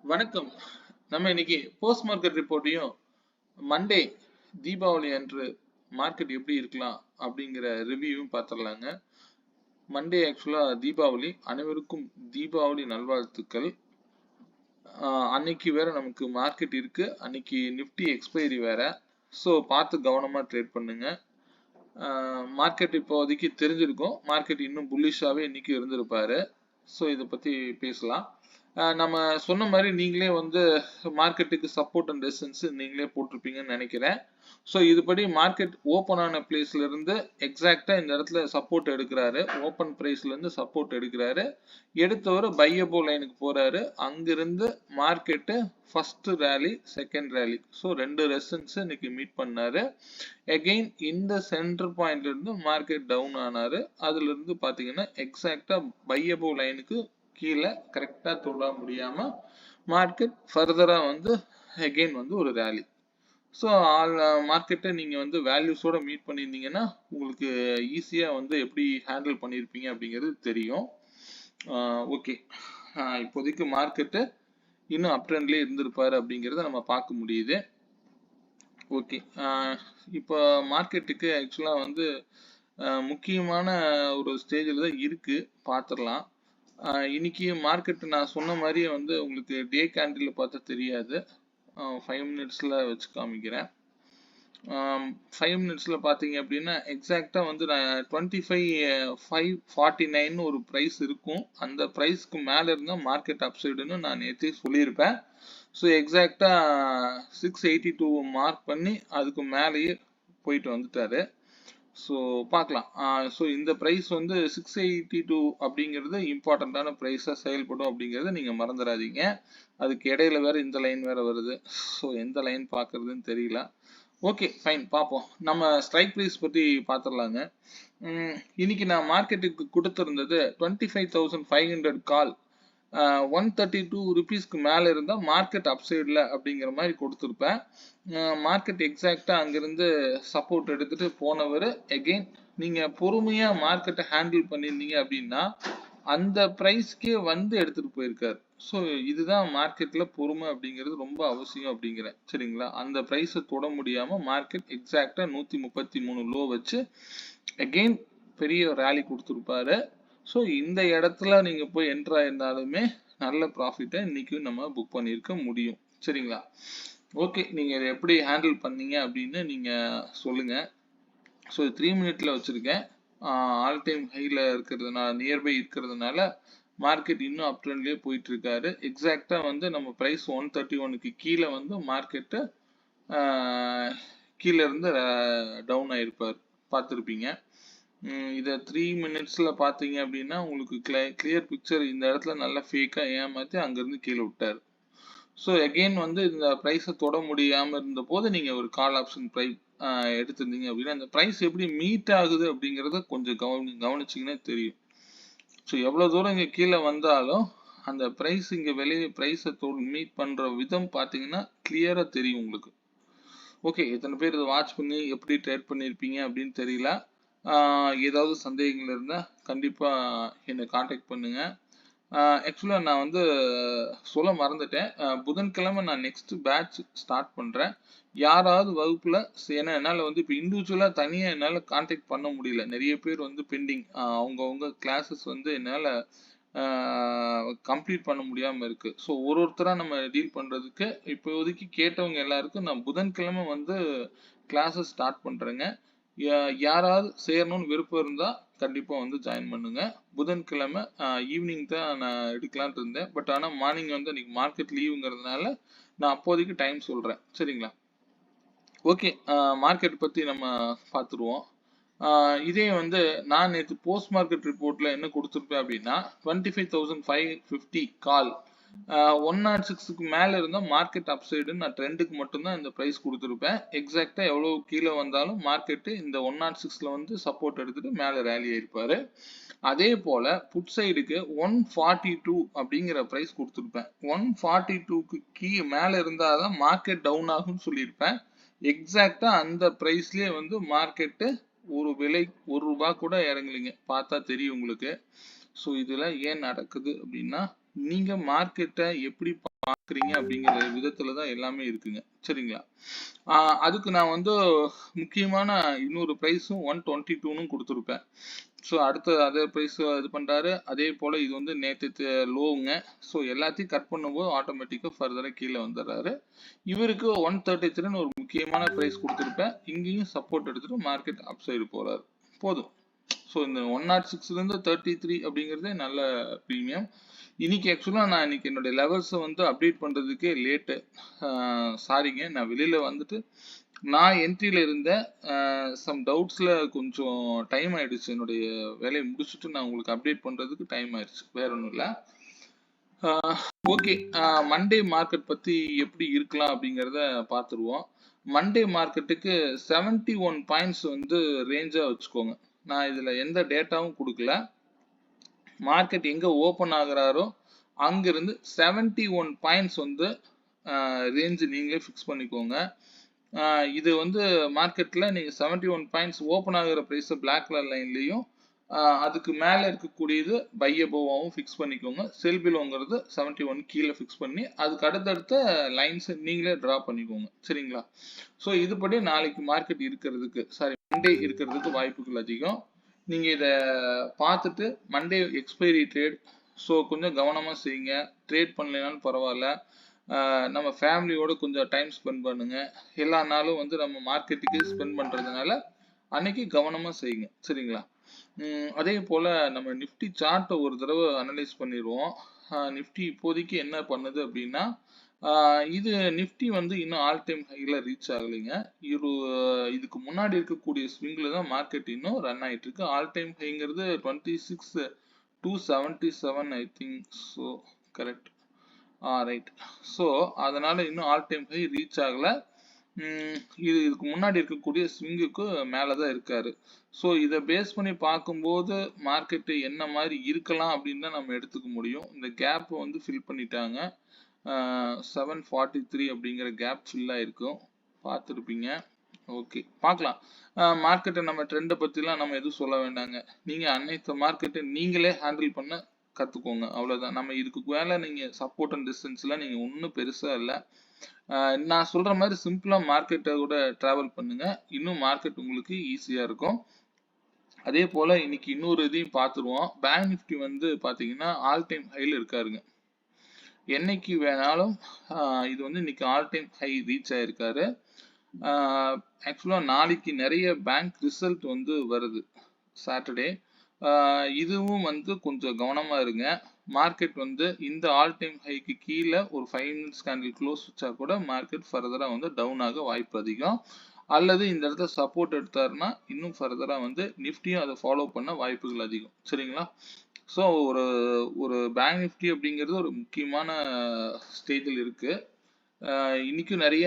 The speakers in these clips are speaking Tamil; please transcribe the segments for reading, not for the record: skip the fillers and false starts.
வணக்கம். நம்ம இன்னைக்கு போஸ்ட் மார்க்கெட் ரிப்போர்ட்டையும் மண்டே தீபாவளி அன்று மார்க்கெட் எப்படி இருக்கலாம் அப்படிங்கிற ரிவ்யூவும் பார்த்துடலாங்க. மண்டே ஆக்சுவலா தீபாவளி, அனைவருக்கும் தீபாவளி நல்வாழ்த்துக்கள். அன்னைக்கு வேற நமக்கு மார்க்கெட் இருக்கு, அன்னைக்கு நிஃப்டி எக்ஸ்பைரி வேற. ஸோ பார்த்து கவனமா ட்ரேட் பண்ணுங்க. மார்க்கெட் இப்போதைக்கு தெரிஞ்சிருக்கும், மார்க்கெட் இன்னும் புல்லிஷாவே இன்னைக்கு இருந்திருப்பாரு. ஸோ இதை பத்தி பேசலாம். நம்ம சொன்ன மாதிரி நீங்களே வந்து மார்க்கெட்டுக்கு சப்போர்ட் அண்ட் ரெசிஸ்டன்ஸ் நீங்களே போட்டிருப்பீங்கன்னு நினைக்கிறேன். ஸோ இதுபடி மார்க்கெட் ஓப்பன் ஆன பிளேஸ்ல இருந்து எக்ஸாக்டா இந்த இடத்துல சப்போர்ட் எடுக்கிறாரு, ஓப்பன் பிரைஸ்ல இருந்து சப்போர்ட் எடுக்கிறாரு, எடுத்தவர் பையபோ லைனுக்கு போறாரு. அங்கிருந்து market first rally, second rally, so ரெண்டு ரெசிஸ்டன்ஸ் இன்னைக்கு மீட் பண்ணாரு. அகெயின் இந்த சென்டர் பாயிண்ட்ல இருந்து மார்க்கெட் டவுன் ஆனாரு. அதுல இருந்து பாத்தீங்கன்னா எக்ஸாக்டா பையபோ லைனுக்கு கீழே கரெக்டா தொட முடியாம மார்க்கெட் ஃபர்தரா வந்து அகெயின் வந்து ஒரு ரேலி. ஸோ மார்க்கெட்டை நீங்க வந்து வேல்யூஸோட மீட் பண்ணியிருந்தீங்கன்னா உங்களுக்கு ஈஸியா வந்து எப்படி ஹேண்டில் பண்ணியிருப்பீங்க அப்படிங்கிறது தெரியும். ஓகே, இப்போதைக்கு மார்க்கெட்டு இன்னும் அப் ட்ரெண்ட்லயே இருந்திருப்பாரு அப்படிங்கிறத நம்ம பார்க்க முடியுது. ஓகே, இப்போ மார்க்கெட்டுக்கு ஆக்சுவலா வந்து முக்கியமான ஒரு ஸ்டேஜில் தான் இருக்கு, பார்த்துடலாம். இன்னைக்கு மார்க்கெட் நான் சொன்ன மாதிரியே வந்து உங்களுக்கு டே கேண்டில் பார்த்தா தெரியாது. 5 மினிட்ஸ்ல வச்சு காமிக்கிறேன். 5 மினிட்ஸ்ல பார்த்தீங்க அப்படின்னா எக்ஸாக்டா வந்து நான் 25,549 ஒரு ப்ரைஸ் இருக்கும். அந்த ப்ரைஸ்க்கு மேல இருந்தா மார்க்கெட் அப்சைடுன்னு நான் நேற்றே சொல்லியிருப்பேன். ஸோ எக்ஸாக்டா 682 மார்க் பண்ணி அதுக்கு மேலேயே போயிட்டு வந்துட்டாரு. ஸோ பார்க்கலாம். ஸோ இந்த ப்ரைஸ் வந்து 682 அப்படிங்கிறது இம்பார்ட்டண்ட்டான ப்ரைஸாக செயல்படும் அப்படிங்கிறத நீங்கள் மறந்துடாதீங்க. அதுக்கு இடையில வேற இந்த லைன் வேற வருது. ஸோ எந்த லைன் பார்க்கறதுன்னு தெரியல. ஓகே, ஃபைன், பார்ப்போம். நம்ம ஸ்ட்ரைக் ப்ரைஸ் பற்றி பார்த்துடலாங்க. இன்னைக்கு நான் மார்க்கெட்டுக்கு கொடுத்துருந்தது 25,500 கால், 132 ருபீஸ்க்கு மேலே இருந்தால் மார்க்கெட் அப்சைடில் அப்படிங்கிற மாதிரி கொடுத்துருப்பேன். மார்க்கெட் எக்ஸாக்டாக அங்கேருந்து சப்போர்ட் எடுத்துட்டு போனவர் எகெயின் நீங்கள் பொறுமையாக மார்க்கெட்டை ஹேண்டில் பண்ணியிருந்தீங்க அப்படின்னா அந்த ப்ரைஸ்க்கே வந்து எடுத்துகிட்டு போயிருக்காரு. ஸோ இதுதான் மார்க்கெட்டில் பொறுமை அப்படிங்கிறது ரொம்ப அவசியம் அப்படிங்கிறேன், சரிங்களா? அந்த ப்ரைஸை தொட முடியாமல் மார்க்கெட் எக்ஸாக்டாக 133 லோ வச்சு எகெயின் பெரிய ரேலி கொடுத்துருப்பாரு. ஸோ இந்த இடத்துல நீங்கள் போய் என்ட்ரு ஆயிருந்தாலுமே நல்ல ப்ராஃபிட்டை இன்னைக்கு நம்ம புக் பண்ணியிருக்க முடியும், சரிங்களா? ஓகே, நீங்கள் இதை எப்படி ஹேண்டில் பண்ணீங்க அப்படின்னு நீங்கள் சொல்லுங்கள். ஸோ 3 மினிட்ல வச்சுருக்கேன். ஆல் டைம் ஹையில் இருக்கிறதுனால, நியர்பை இருக்கிறதுனால மார்க்கெட் இன்னும் அப் ட்ரெண்ட்லேயே போயிட்டு இருக்காரு. எக்ஸாக்டாக வந்து நம்ம ப்ரைஸ் 131க்கு கீழே வந்து மார்க்கெட்டு கீழே இருந்து டவுன் ஆயிருப்பார், பார்த்துருப்பீங்க. இதை 3 மினிட்ஸ்ல பார்த்தீங்க அப்படின்னா உங்களுக்கு கிளியர் பிக்சர். இந்த இடத்துல நல்லா ஃபேக்காக ஏமாற்றி அங்கேருந்து கீழே விட்டார். ஸோ அகெயின் வந்து இந்த ப்ரைஸை தொட முடியாமல் இருந்த போது நீங்கள் ஒரு கால் ஆப்ஷன் ப்ரைஸ் எடுத்திருந்தீங்க அப்படின்னா அந்த ப்ரைஸ் எப்படி மீட் ஆகுது அப்படிங்கிறத கொஞ்சம் கவனிச்சிங்கன்னா தெரியும். ஸோ எவ்வளோ தூரம் இங்கே கீழே வந்தாலும் அந்த ப்ரைஸ் இங்கே வெளியே ப்ரைஸை மீட் பண்ணுற விதம் பார்த்தீங்கன்னா கிளியராக தெரியும் உங்களுக்கு. ஓகே, எத்தனை பேர் இதை வாட்ச் பண்ணி எப்படி ட்ரேட் பண்ணியிருப்பீங்க அப்படின்னு தெரியல. ஏதாவது சந்தேகங்கள் இருந்தால் கண்டிப்பாக என்னை காண்டாக்ட் பண்ணுங்கள். ஆக்சுவலாக நான் வந்து சொல்ல மறந்துட்டேன், புதன்கிழமை நான் நெக்ஸ்ட் பேட்ச் ஸ்டார்ட் பண்ணுறேன். யாராவது வகுப்பில், ஏன்னா என்னால் வந்து இப்போ இண்டிவிஜுவலாக தனியாக என்னால் காண்டாக்ட் பண்ண முடியல. நிறைய பேர் வந்து பெண்டிங், அவங்கவுங்க கிளாஸஸ் வந்து என்னால் கம்ப்ளீட் பண்ண முடியாமல் இருக்கு. ஸோ ஒருத்தராக நம்ம டீல் பண்ணுறதுக்கு இப்போதைக்கு கேட்டவங்க எல்லாருக்கும் நான் புதன்கிழமை வந்து கிளாஸஸ் ஸ்டார்ட் பண்ணுறேங்க. யாராவது சேரணும்னு விருப்பம் இருந்தால் கண்டிப்பாக வந்து ஜாயின் பண்ணுங்க. புதன்கிழமை ஈவினிங் தான் நான் எடுக்கலான்ட்டு இருந்தேன். பட் ஆனால் மார்னிங் வந்து இன்னைக்கு மார்க்கெட் லீவுங்கிறதுனால நான் அப்போதைக்கு டைம் சொல்கிறேன், சரிங்களா? ஓகே, மார்க்கெட் பற்றி நம்ம பார்த்துருவோம். இதே வந்து நான் நேற்று போஸ்ட் மார்க்கெட் ரிப்போர்ட்டில் என்ன கொடுத்துருப்பேன் அப்படின்னா 25,550 கால், 106க்கு மேலே இருந்தால் மார்க்கெட் அப்சைடுன்னு நான் ட்ரெண்டுக்கு மட்டும்தான் இந்த ப்ரைஸ் கொடுத்துருப்பேன். எக்ஸாக்டாக எவ்வளோ கீழே வந்தாலும் மார்க்கெட்டு இந்த 106ல் வந்து சப்போர்ட் எடுத்துட்டு மேலே ரேலி ஆயிருப்பாரு. அதே போல் புட் சைடுக்கு 142 அப்படிங்கிற ப்ரைஸ் கொடுத்துருப்பேன். 142க்கு மேலே இருந்தால் தான் மார்க்கெட் டவுன் ஆகும்னு சொல்லியிருப்பேன். எக்ஸாக்டாக அந்த ப்ரைஸ்லேயே வந்து மார்க்கெட்டு ஒரு விலை ₹1 கூட இறங்கலைங்க, பார்த்தா தெரியும் உங்களுக்கு. ஸோ இதில் ஏன் நடக்குது அப்படின்னா நீங்கள் மார்க்கெட்டை எப்படி பாக்குறீங்க அப்படிங்கிற விதத்துல தான் எல்லாமே இருக்குங்க. சரிங்களா? அதுக்கு நான் வந்து முக்கியமான இன்னொரு பிரைஸும் 122ன்னு கொடுத்துருப்பேன். ஸோ அடுத்து அதே ப்ரைஸ் இது பண்றாரு. அதே போல இது வந்து நேற்று லோவுங்க. ஸோ எல்லாத்தையும் கட் பண்ணும்போது ஆட்டோமேட்டிக்காக ஃபர்தராக கீழே வந்துடுறாரு. இவருக்கு 133ன்னு ஒரு முக்கியமான ப்ரைஸ் கொடுத்துருப்பேன். இங்கேயும் சப்போர்ட் எடுத்துட்டு மார்க்கெட் அப் சைடு போறாரு. போதும். ஸோ இந்த 106லேருந்து 33 அப்படிங்கிறதே நல்ல ப்ரீமியம். இன்னைக்கு ஆக்சுவலாக நான் இன்னைக்கு என்னுடைய லெவல்ஸை வந்து அப்டேட் பண்ணுறதுக்கே லேட்டு. சாரிங்க, நான் வெளியில் வந்துட்டு நான் என்ட்ரியில் இருந்த சம் டவுட்ஸில் கொஞ்சம் டைம் ஆயிடுச்சு. என்னுடைய வேலையை முடிச்சுட்டு நான் உங்களுக்கு அப்டேட் பண்ணுறதுக்கு டைம் ஆயிடுச்சு. வேற ஒன்றும் இல்லை. ஓகே, மண்டே மார்க்கெட் பற்றி எப்படி இருக்கலாம் அப்படிங்கிறத பார்த்துருவோம். மண்டே மார்க்கெட்டுக்கு 71 பாயிண்ட்ஸ் வந்து ரேஞ்சாக வச்சுக்கோங்க. நான் இதில் எந்த டேட்டாவும் கொடுக்கல. மார்க்கெட் எங்கே ஓப்பன் ஆகுறாரோ அங்கிருந்து 71 பாயிண்ட்ஸ் வந்து ரேஞ்சு நீங்களே ஃபிக்ஸ் பண்ணிக்கோங்க. இது வந்து மார்க்கெட்டில் நீங்கள் 71 பாயிண்ட்ஸ் ஓப்பன் ஆகிற ப்ரைஸை பிளாக் கலர் லைன்லேயும் அதுக்கு மேலே இருக்கக்கூடியது பை அபோவாகவும் ஃபிக்ஸ் பண்ணிக்கோங்க. செல் பிலோங்கிறது 71 கீழே ஃபிக்ஸ் பண்ணி அதுக்கு அடுத்தடுத்த லைன்ஸை நீங்களே ட்ரா பண்ணிக்கோங்க. சரிங்களா? ஸோ இதுபடி நாளைக்கு மார்க்கெட் இருக்கிறதுக்கு மண்டே இருக்கிறதுக்கு வாய்ப்புகள் அதிகம். நீங்கள் இதை பார்த்துட்டு மண்டே எக்ஸ்பைரி ட்ரேட், ஸோ கொஞ்சம் கவனமாக செய்யுங்க. ட்ரேட் பண்ணலைனாலும் பரவாயில்ல, நம்ம ஃபேமிலியோட கொஞ்சம் டைம் ஸ்பெண்ட் பண்ணுங்க. எல்லா நாளும் வந்து நம்ம மார்க்கெட்டுக்கு ஸ்பெண்ட் பண்ணுறதுனால அன்னைக்கு கவனமாக செய்யுங்க. சரிங்களா? அதே போல் நம்ம நிஃப்டி சார்ட்டை ஒரு தடவை அனலைஸ் பண்ணிடுவோம். நிஃப்டி இப்போதைக்கு என்ன பண்ணுது அப்படின்னா, இது நிஃப்டி வந்து இன்னும் ஆல் டைம் ஹைல ரீச் ஆகலைங்க. இதுக்கு முன்னாடி இருக்கக்கூடிய ஸ்விங்ல தான் மார்க்கெட் இன்னும் ரன் ஆயிட்டு இருக்கு. ஆல் டைம் ஹைங்கிறது 26,277 I think. So correct. Right. So அதனால இன்னும் ஆல் டைம் ஹை ரீச் ஆகல. இதுக்கு முன்னாடி இருக்கக்கூடிய ஸ்விங்குக்கு மேலே தான் இருக்காரு. ஸோ இதை பேஸ் பண்ணி பார்க்கும்போது மார்க்கெட்டு என்ன மாதிரி இருக்கலாம் அப்படின்னு தான் நம்ம எடுத்துக்க முடியும். இந்த கேப் வந்து ஃபில் பண்ணிட்டாங்க. 743 அப்படிங்கிற கேப் ஃபில் ஆயிருக்கும், பார்த்துருப்பீங்க. ஓகே, பார்க்கலாம். மார்க்கெட்டை நம்ம ட்ரெண்டை பற்றிலாம் நம்ம எதுவும் சொல்ல வேண்டாங்க. நீங்கள் அனைத்து மார்க்கெட்டை நீங்களே ஹேண்டில் பண்ண கற்றுக்கோங்க, அவ்வளோதான். நம்ம இதுக்கு மேலே நீங்கள் சப்போர்ட் அண்ட் டிஸ்டன்ஸ்லாம் நீங்கள் ஒன்றும் பெருசாக இல்லை. நான் சொல்கிற மாதிரி சிம்பிளாக மார்க்கெட்டை கூட ட்ராவல் பண்ணுங்க, இன்னும் மார்க்கெட் உங்களுக்கு ஈஸியாக இருக்கும். அதே போல் இன்னைக்கு இன்னொரு இதையும் பார்த்துருவோம். பேங்க் நிஃப்டி வந்து பார்த்தீங்கன்னா ஆல் டைம் ஹையில் இருக்காருங்க. என்னைக்கு வேணாலும் இது வந்து இன்னைக்கு ஆல் டைம் ஹை ரீச் ஆயிருக்காரு. ஆக்சுவலாக நாளைக்கு நிறைய பேங்க் ரிசல்ட் வந்து வருது சாட்டர்டே. இதுவும் வந்து கொஞ்சம் கவனமாக இருங்க. மார்க்கெட் வந்து இந்த ஆல் டைம் ஹைக்கு கீழே ஒரு 5 மினிட்ஸ் கேண்டில் க்ளோஸ் வச்சா கூட மார்க்கெட் ஃபர்தராக வந்து டவுன் ஆக வாய்ப்பு அதிகம். அல்லது இந்த இடத்துல சப்போர்ட் எடுத்தாருன்னா இன்னும் ஃபர்தராக வந்து நிஃப்டியும் அதை ஃபாலோ பண்ண வாய்ப்புகள் அதிகம். சரிங்களா? ஸோ ஒரு பேங்க் நிஃப்டி அப்படிங்கிறது ஒரு முக்கியமான ஸ்டேஜில் இருக்கு. இன்னைக்கும் நிறைய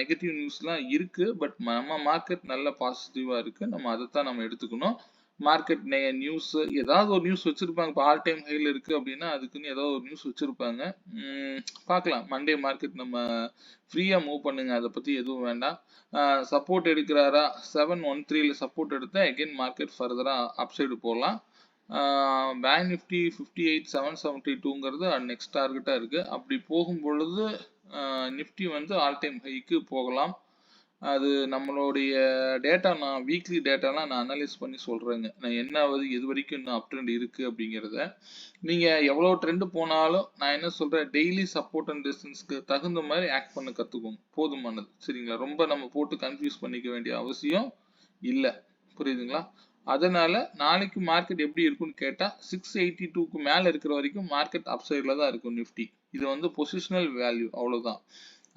நெகட்டிவ் நியூஸ்லாம் இருக்கு. பட் நம்ம மார்க்கெட் நல்ல பாசிட்டிவாக இருக்கு. நம்ம அதைத்தான் நம்ம எடுத்துக்கணும். மார்க்கெட் நியூஸ் ஏதாவது ஒரு நியூஸ் வச்சிருப்பாங்க. இப்போ ஆல் டைம் ஹைல இருக்கு அப்படின்னா அதுக்குன்னு ஏதாவது ஒரு நியூஸ் வச்சிருப்பாங்க. பார்க்கலாம். மண்டே மார்க்கெட் நம்ம ஃப்ரீயா மூவ் பண்ணுங்க, அதை பத்தி எதுவும் வேண்டாம். சப்போர்ட் எடுக்கிறாரா? 713ல சப்போர்ட் எடுத்தா அகைன் மார்க்கெட் ஃபர்தரா அப்சைடு போகலாம். பேங்க் நிஃப்டி 58,772ங்கிறது நெக்ஸ்ட் டார்கெட்டாக இருக்கு. அப்படி போகும் பொழுது நிஃப்டி வந்து ஆல் டைம் ஹைக்கு போகலாம். அது நம்மளுடைய டேட்டா, நான் வீக்லி டேட்டாலாம் நான் அனலைஸ் பண்ணி சொல்கிறேங்க. நான் என்ன இது வரைக்கும் இன்னும் அப் ட்ரெண்ட் இருக்குது அப்படிங்கிறத. நீங்கள் எவ்வளோ ட்ரெண்டு போனாலும் நான் என்ன சொல்கிறேன், டெய்லி சப்போர்ட் அண்ட் டிஸ்டன்ஸ்க்கு தகுந்த மாதிரி ஆக்ட் பண்ண கற்றுக்கோங்க, போதுமானது. சரிங்களா? ரொம்ப நம்ம போட்டு கன்ஃபியூஸ் பண்ணிக்க வேண்டிய அவசியம் இல்லை. புரியுதுங்களா? அதனால நாளைக்கு மார்க்கெட் எப்படி இருக்குன்னு கேட்டால் 682க்கு மேலே இருக்கிற வரைக்கும் மார்க்கெட் அப்சைடில் தான் இருக்கும் நிஃப்டி. இது வந்து பொசிஷனல் வேல்யூ, அவ்வளோதான்.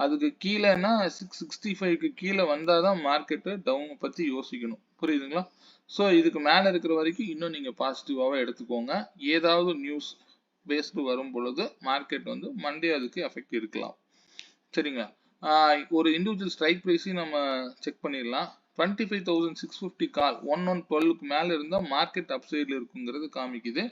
அதுக்கு கீழேன்னா 665க்கு கீழே வந்தால் தான் மார்க்கெட்டு டவுனை பற்றி யோசிக்கணும். புரியுதுங்களா? ஸோ இதுக்கு மேலே இருக்கிற வரைக்கும் இன்னும் நீங்கள் பாசிட்டிவாகவே எடுத்துக்கோங்க. ஏதாவது நியூஸ் பேஸ்டு வரும் பொழுது மார்க்கெட் வந்து மண்டே அதுக்கு எஃபெக்ட் இருக்கலாம். சரிங்களா? ஒரு இண்டிவிஜுவல் ஸ்ட்ரைக் ப்ரைஸையும் நம்ம செக் பண்ணிடலாம். 25,650 கால் 1112க்கு மேலே இருந்தால் மார்க்கெட் அப்சைடில் இருக்குங்கிறது காமிக்குது.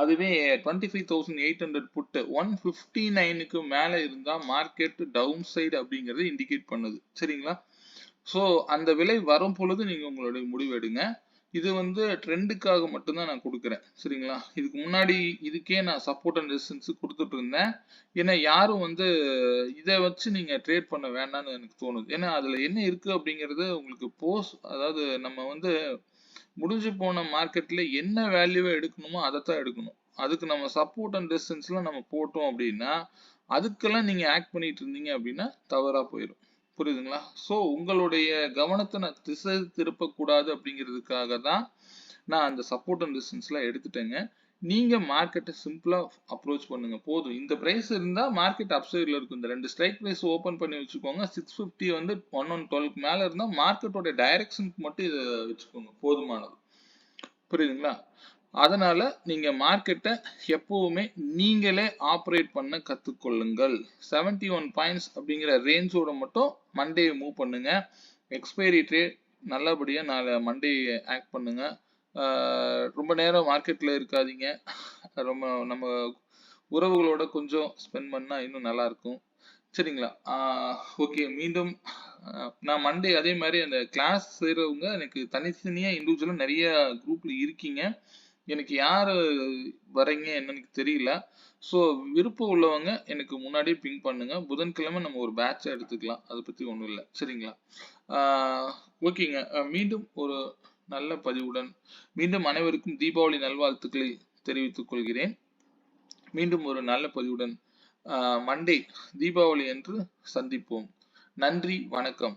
அதுவே 25,800 புட்டு 159க்கு மேலே இருந்தால் மார்க்கெட் டவுன் சைடு அப்படிங்கிறது இண்டிகேட் பண்ணுது. சரிங்களா? ஸோ அந்த விலை வரும் பொழுது நீங்கள் உங்களுடைய முடிவு எடுங்க. இது வந்து ட்ரெண்டுக்காக மட்டும்தான் நான் கொடுக்குறேன். சரிங்களா? இதுக்கு முன்னாடி இதுக்கே நான் சப்போர்ட் அண்ட் ரெசிஸ்டன்ஸ் குடுத்துட்டு இருந்தேன். ஏன்னா யாரும் வந்து இத வச்சு நீங்க ட்ரேட் பண்ண வேண்டாம்னு எனக்கு தோணுது. ஏன்னா அதுல என்ன இருக்கு அப்படிங்கிறது உங்களுக்கு அதாவது நம்ம வந்து முடிஞ்சு போன மார்க்கெட்ல என்ன வேல்யூவ எடுக்கணுமோ அதத்தான் எடுக்கணும். அதுக்கு நம்ம சப்போர்ட் அண்ட் ரெசிஸ்டன்ஸ்லாம் நம்ம போட்டோம் அப்படின்னா, அதுக்கெல்லாம் நீங்க ஆக்ட் பண்ணிட்டு இருந்தீங்க அப்படின்னா தவறா போயிரும். புரியுதுங்களா? ஸோ உங்களுடைய கவனத்த நான் திசை திருப்பக்கூடாது அப்படிங்கிறதுக்காக தான் நான் அந்த சப்போர்ட் அண்ட் ரெசிஸ்டன்ஸ்லாம் எடுத்துட்டேங்க. நீங்க மார்க்கெட்ட சிம்பிளா அப்ரோச் பண்ணுங்க. போதும். இந்த பிரைஸ் இருந்தா மார்க்கெட் அப் சைட்ல இருக்கும். இந்த 2 ஸ்ட்ரைக் பிரைஸ் ஓப்பன் பண்ணி வச்சுக்கோங்க. 650 வந்து 1112க்கு மேல இருந்தா மார்க்கெட்டோட டைரக்ஷனுக்கு மட்டும் இத வச்சுக்கோங்க. போதுமானது. புரியுதுங்களா? அதனால நீங்க மார்க்கெட்ட எப்பவுமே நீங்களே ஆப்பரேட் பண்ண கத்துக்கொள்ளுங்கள். 71 பாயிண்ட்ஸ் அப்படிங்கிற ரேஞ்சோட மட்டும் மண்டே மூவ் பண்ணுங்க. எக்ஸ்பைரி ட்ரேட் நல்லபடியா மண்டே ஆக்ட் பண்ணுங்க. ரொம்ப நேரம் மார்க்கெட்ல இருக்காதீங்க. ரொம்ப நம்ம உறவுகளோட கொஞ்சம் ஸ்பெண்ட் பண்ணா இன்னும் நல்லா இருக்கும். சரிங்களா? ஓகே. மீண்டும் நான் மண்டே அதே மாதிரி அந்த கிளாஸ் செய்றவங்க எனக்கு தனித்தனியா இண்டிவிஜுவலா நிறைய குரூப்ல இருக்கீங்க. எனக்கு யாரு வரீங்க என்னன்னு எனக்கு தெரியல. ஸோ விருப்பம் உள்ளவங்க எனக்கு முன்னாடியே பிங் பண்ணுங்க. புதன்கிழமை நம்ம ஒரு பேட்ச் எடுத்துக்கலாம். அத பத்தி ஒண்ணும் இல்ல. சரிங்களா? ஆ ஓகேங்க. மீண்டும் ஒரு நல்ல பதிவுடன் மீண்டும் அனைவருக்கும் தீபாவளி நல்வாழ்த்துக்களை தெரிவித்துக் கொள்கிறேன். மீண்டும் ஒரு நல்ல பதிவுடன் மண்டே தீபாவளி அன்று சந்திப்போம். நன்றி, வணக்கம்.